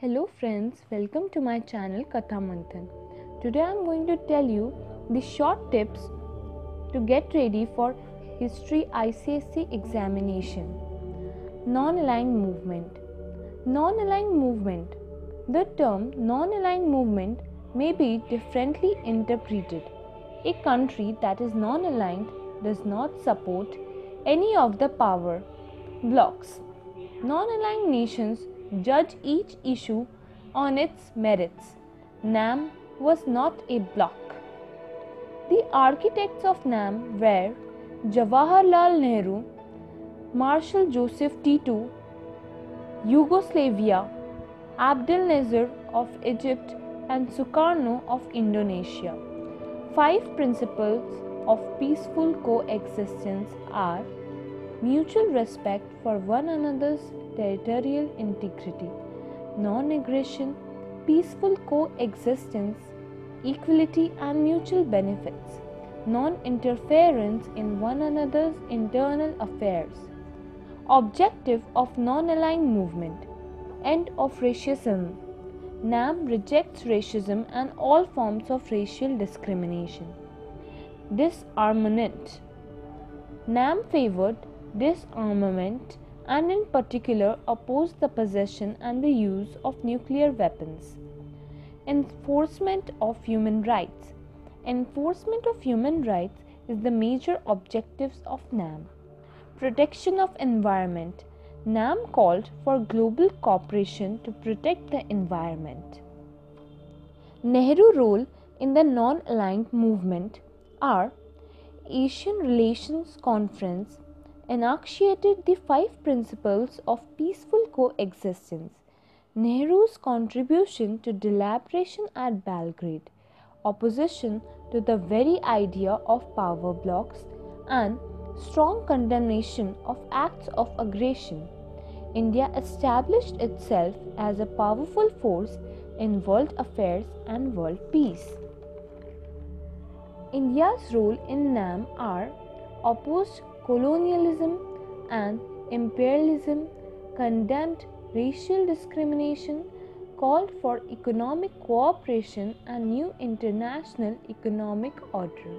Hello friends, welcome to my channel Katha Manthan. Today I am going to tell you the short tips to get ready for History Icse examination. Non-aligned movement. Non-aligned movement. The term non-aligned movement may be differently interpreted. A country that is non-aligned does not support any of the power blocks. Non-aligned nations judge each issue on its merits. NAM was not a bloc. The architects of NAM were Jawaharlal Nehru, Marshal Joseph Tito, Yugoslavia, Abdel Nasser of Egypt, and Sukarno of Indonesia. 5 principles of peaceful coexistence are mutual respect for one another's territorial integrity, non-aggression, peaceful coexistence, equality and mutual benefits, non-interference in one another's internal affairs. Objective of non-aligned movement: end of racism. NAM rejects racism and all forms of racial discrimination. Disarmament. NAM favored disarmament and in particular opposed the possession and the use of nuclear weapons. Enforcement of human rights. Enforcement of human rights is the major objectives of NAM. Protection of environment. NAM called for global cooperation to protect the environment. Nehru role in the non-aligned movement are Asian Relations Conference enunciated the 5 principles of peaceful coexistence. Nehru's contribution to deliberation at Belgrade, opposition to the very idea of power blocks, and strong condemnation of acts of aggression. India established itself as a powerful force in world affairs and world peace. India's role in NAM are opposed colonialism and imperialism, condemned racial discrimination, called for economic cooperation and new international economic order,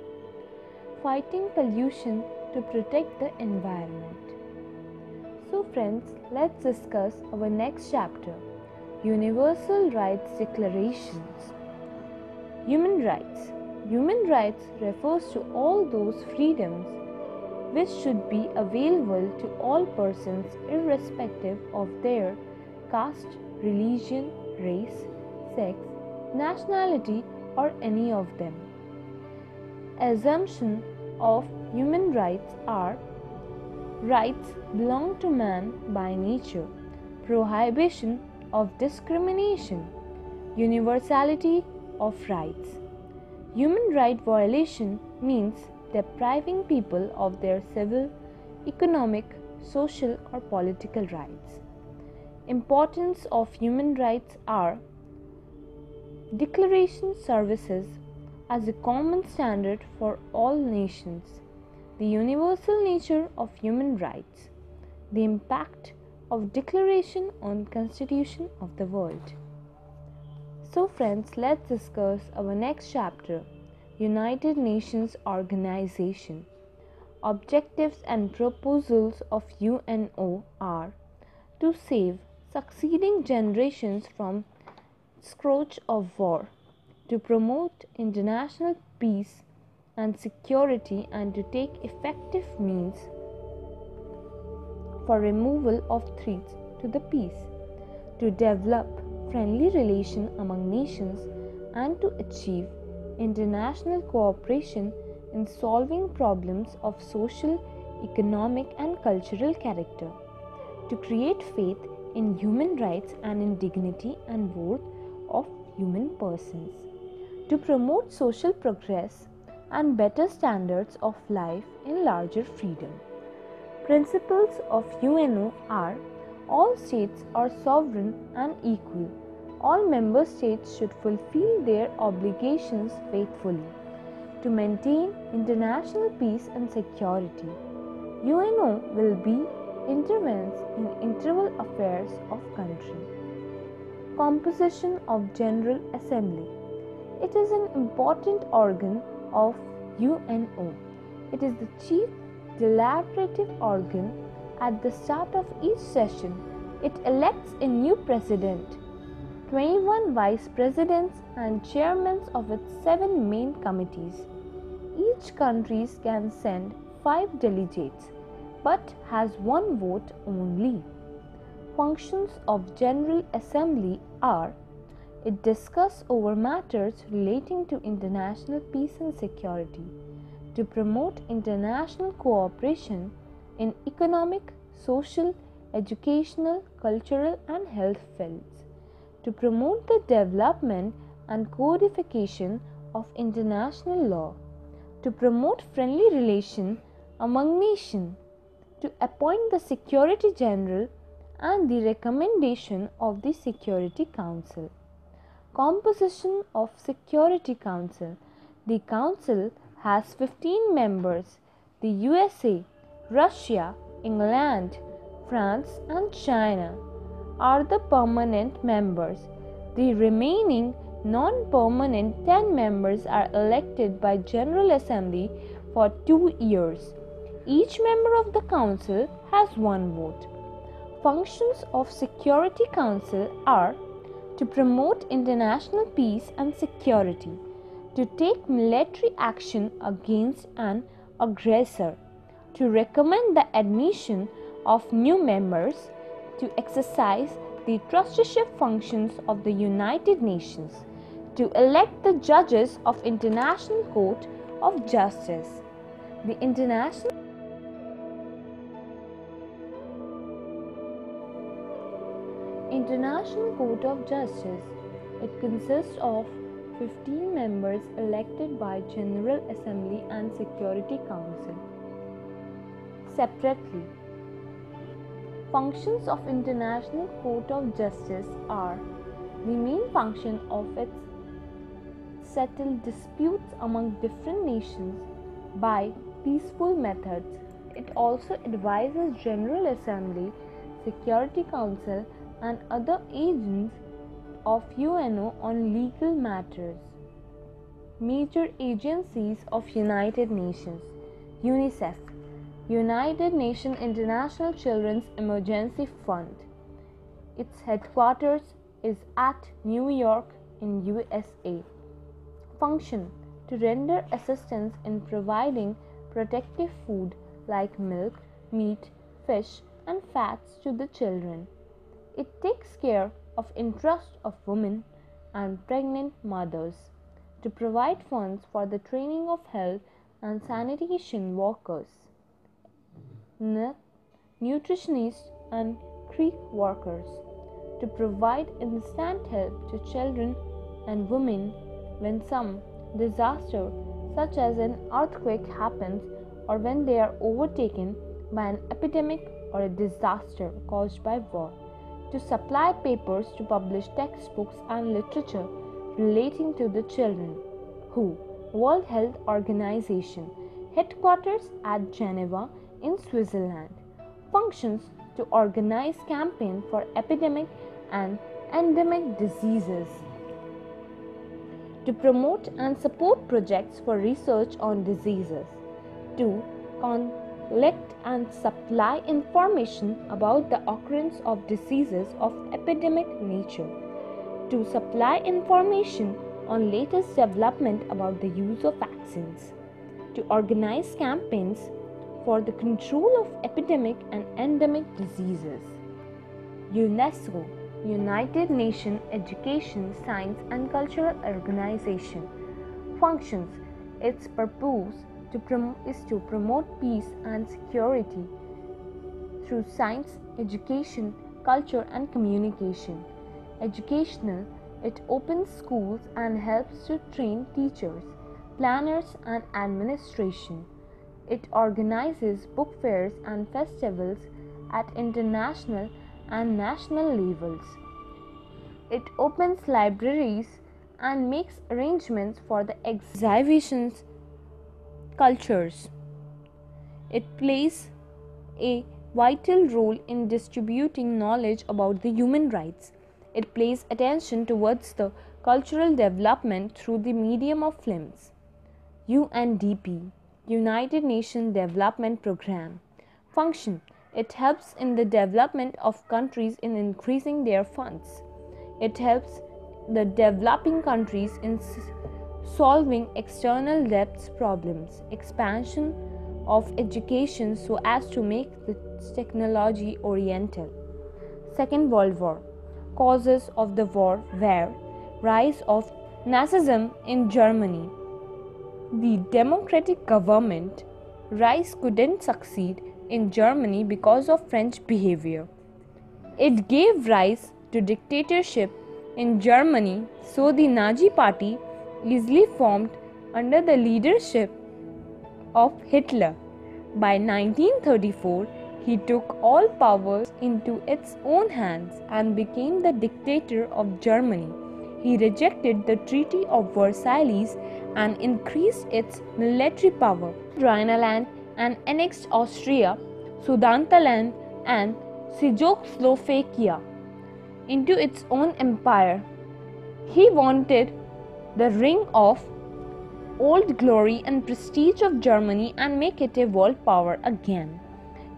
fighting pollution to protect the environment. So friends, let's discuss our next chapter, Universal Rights Declarations. Human rights. Human rights refers to all those freedoms which should be available to all persons irrespective of their caste, religion, race, sex, nationality or any of them. Assumption of human rights are: rights belong to man by nature, prohibition of discrimination, universality of rights. Human right violation means depriving people of their civil, economic, social or political rights. Importance of human rights are: declaration services as a common standard for all nations, the universal nature of human rights, the impact of declaration on Constitution of the world. So friends, let's discuss our next chapter, United Nations Organization. Objectives and proposals of UNO are to save succeeding generations from scourge of war, to promote international peace and security and to take effective means for removal of threats to the peace, to develop friendly relations among nations and to achieve international cooperation in solving problems of social, economic and cultural character, to create faith in human rights and in dignity and worth of human persons, to promote social progress and better standards of life in larger freedom. Principles of UNO are: all states are sovereign and equal. All member states should fulfill their obligations faithfully to maintain international peace and security. UNO will be intervenes in internal affairs of country. Composition of General Assembly. It is an important organ of UNO. It is the chief deliberative organ. At the start of each session, it elects a new president, 21 vice presidents, and chairmen of its 7 main committees. Each country can send 5 delegates, but has 1 vote only. Functions of General Assembly are: it discusses over matters relating to international peace and security, to promote international cooperation in economic, social, educational, cultural, and health fields, to promote the development and codification of international law, to promote friendly relations among nations, to appoint the Secretary General and the recommendation of the Security Council. Composition of Security Council. The Council has 15 members. The USA, Russia, England, France, and China are the permanent members. The remaining non-permanent 10 members are elected by General Assembly for 2 years. Each member of the Council has 1 vote. Functions of Security Council are: to promote international peace and security, to take military action against an aggressor, to recommend the admission of new members, to exercise the trusteeship functions of the United Nations, to elect the judges of International Court of Justice. The International Court of Justice. It consists of 15 members elected by General Assembly and Security Council. Separately, functions of International Court of Justice are: the main function of it settle disputes among different nations by peaceful methods. It also advises General Assembly, Security Council, and other agents of UNO on legal matters. Major agencies of United Nations. UNICEF, United Nations International Children's Emergency Fund. Its headquarters is at New York in USA. Function: to render assistance in providing protective food like milk, meat, fish, and fats to the children. It takes care of interests of women and pregnant mothers, to provide funds for the training of health and sanitation workers, nutritionists, and creek workers, to provide instant help to children and women when some disaster such as an earthquake happens, or when they are overtaken by an epidemic or a disaster caused by war, to supply papers to publish textbooks and literature relating to the children. WHO, World Health Organization, headquarters at Geneva in Switzerland. Functions: to organize campaigns for epidemic and endemic diseases, to promote and support projects for research on diseases, to collect and supply information about the occurrence of diseases of epidemic nature, to supply information on latest development about the use of vaccines, to organize campaigns for the control of epidemic and endemic diseases. UNESCO, United Nations Education, Science and Cultural Organization. Functions: its purpose is to promote peace and security through science, education, culture, and communication. Educational: it opens schools and helps to train teachers, planners, and administration. It organizes book fairs and festivals at international and national levels. It opens libraries and makes arrangements for the exhibitions, cultures. It plays a vital role in distributing knowledge about the human rights. It pays attention towards the cultural development through the medium of films. UNDP, United Nations Development Programme. Function: it helps in the development of countries in increasing their funds. It helps the developing countries in solving external debts problems, expansion of education so as to make the technology oriental. Second World War. Causes of the war were rise of Nazism in Germany. The democratic government rise couldn't succeed in Germany because of French behavior. It gave rise to dictatorship in Germany, so the Nazi Party easily formed under the leadership of Hitler. By 1934, he took all powers into its own hands and became the dictator of Germany. He rejected the Treaty of Versailles and increased its military power. Rhineland and annexed Austria, Sudetenland and Czechoslovakia into its own empire. He wanted the ring of old glory and prestige of Germany and make it a world power again.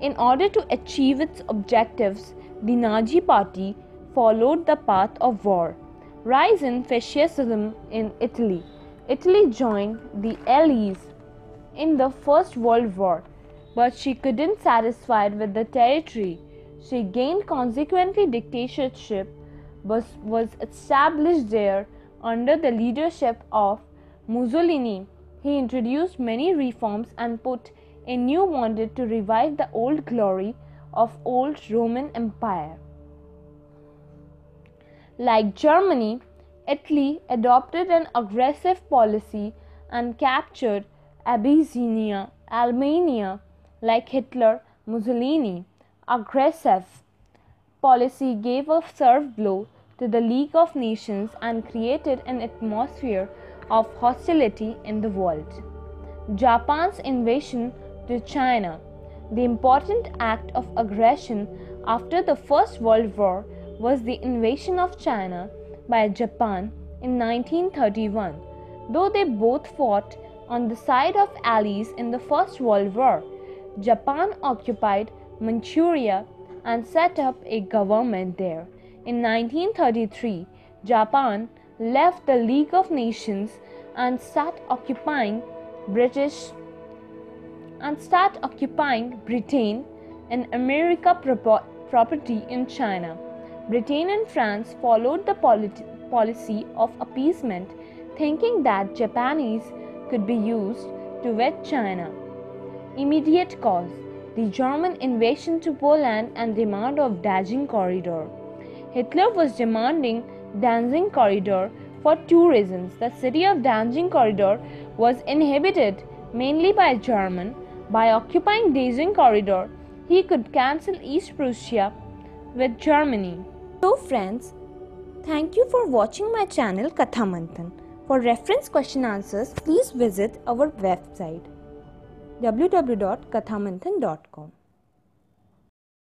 In order to achieve its objectives, the Nazi Party followed the path of war. Rise in fascism in Italy. Italy joined the Allies in the First World War, but she couldn't satisfied with the territory she gained. Consequently, dictatorship was established there under the leadership of Mussolini. He introduced many reforms and put a new wanted to revive the old glory of old Roman Empire. Like Germany, Italy adopted an aggressive policy and captured Abyssinia, Albania. Like Hitler, Mussolini, aggressive policy gave a serve blow to the League of Nations and created an atmosphere of hostility in the world. Japan's invasion to China. The important act of aggression after the First World War was the invasion of China by Japan in 1931. Though they both fought on the side of Allies in the First World War, Japan occupied Manchuria and set up a government there. In 1933, Japan left the League of Nations and started occupying Britain and America property in China. Britain and France followed the policy of appeasement, thinking that Japanese could be used to wed China. Immediate cause: the German invasion to Poland and demand of Danzig Corridor. Hitler was demanding Danzig Corridor for two reasons. The city of Danzig Corridor was inhabited mainly by Germans. By occupying Danzig Corridor, he could cancel East Prussia with Germany. So friends, thank you for watching my channel Katha Manthan. For reference question answers, please visit our website www.kathamanthan.com.